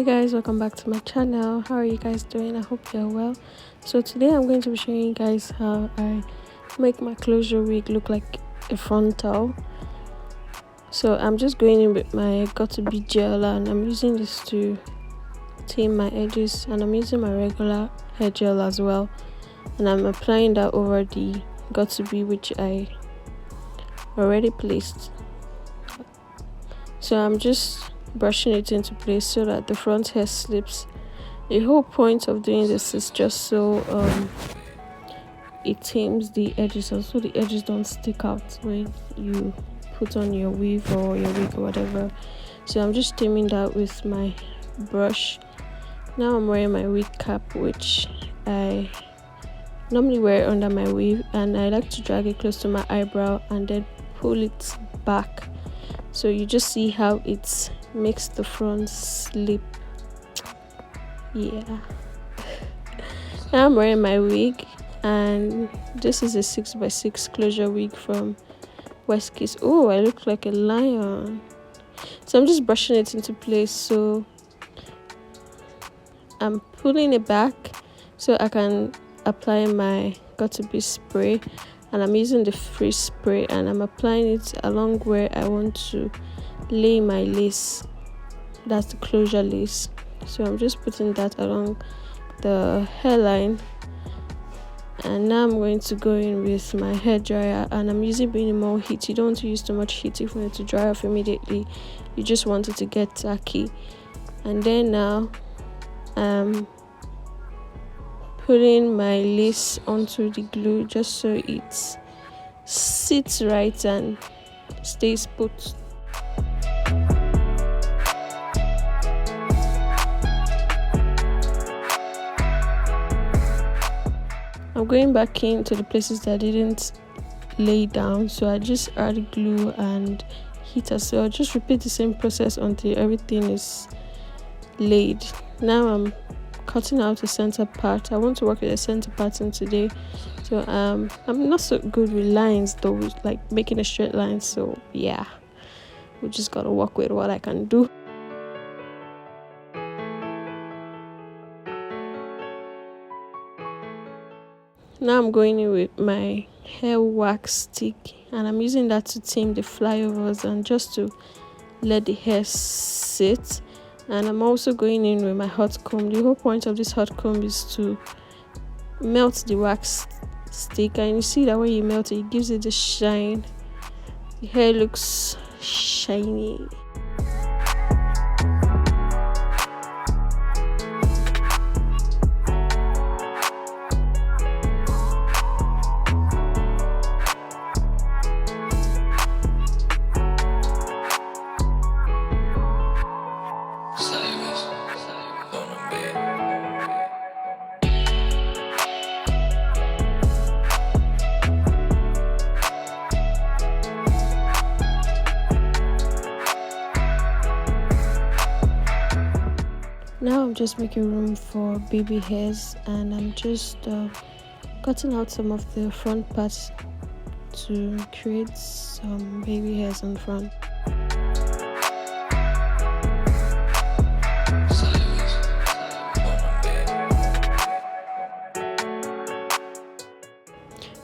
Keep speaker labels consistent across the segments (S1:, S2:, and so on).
S1: Guys, welcome back to my channel. How are you guys doing? I hope you're well. So today I'm going to be showing you guys how I make my closure wig look like a frontal. So I'm just going in with my got2b gel and I'm using this to tame my edges, and I'm using my regular hair gel as well, and I'm applying that over the got2b which I already placed. So I'm just brushing it into place so that the front hair slips. The whole point of doing this is just so it tames the edges, and so the edges don't stick out when you put on your weave or your wig or whatever. So I'm just taming that with my brush. Now I'm wearing my wig cap, which I normally wear under my weave, and I like to drag it close to my eyebrow and then pull it back, so you just see how it makes the front slip. Yeah. Now I'm wearing my wig, and this is a 6x6 closure wig from Westkiss. Oh, I look like a lion. So I'm just brushing it into place. So I'm pulling it back so I can apply my got2b spray, and I'm using the free spray and I'm applying it along where I want to lay my lace. That's the closure lace. So I'm just putting that along the hairline, and now I'm going to go in with my hair dryer, and I'm using minimal heat. You don't want to use too much heat if you want it to dry off immediately. You just want it to get tacky. And then now I'm putting my lace onto the glue just so it sits right and stays put. I'm going back into the places that I didn't lay down, so I just add glue and heater. So I'll just repeat the same process until everything is laid. Now I'm cutting out the center part. I want to work with the center pattern today, so I'm not so good with lines though, like making a straight line. So yeah, we just gotta work with what I can do. Now I'm going in with my hair wax stick, and I'm using that to tame the flyovers and just to let the hair sit. And I'm also going in with my hot comb. The whole point of this hot comb is to melt the wax stick, and you see that when you melt it, it gives it the shine. The hair looks shiny. Now I'm just making room for baby hairs, and I'm just cutting out some of the front parts to create some baby hairs on front.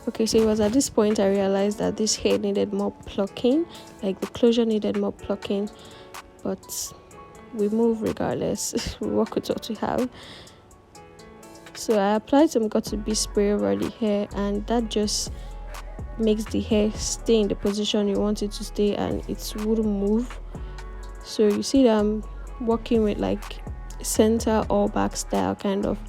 S1: Okay, so it was at this point I realized that this hair needed more plucking, like the closure needed more plucking, but we move regardless. We work with what we have. So I applied some got2b spray over the hair, and that just makes the hair stay in the position you want it to stay, and it wouldn't move. So you see that I'm working with like center or back style kind of.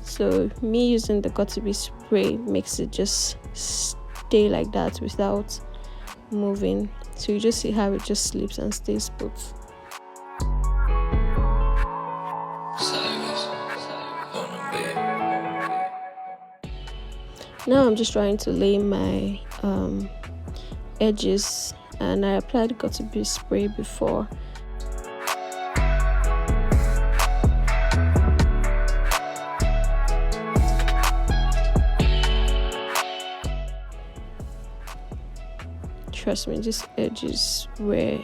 S1: So me using the got2b spray makes it just stay like that without moving. So you just see how it just slips and stays put. Now I'm just trying to lay my edges, and I applied got2b spray before. Trust me, this edge is where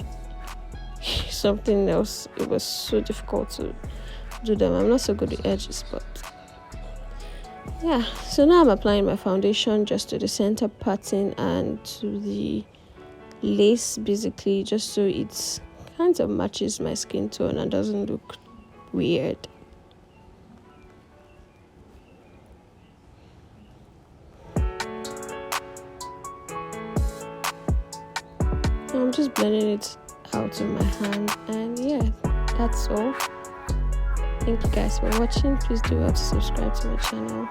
S1: something else. It was so difficult to do them. I'm not so good with edges, but yeah. So now I'm applying my foundation just to the center pattern and to the lace, basically, just so it kind of matches my skin tone and doesn't look weird. I'm just blending it out of my hand, and yeah, that's all. Thank you guys for watching. Please do well to subscribe to my channel.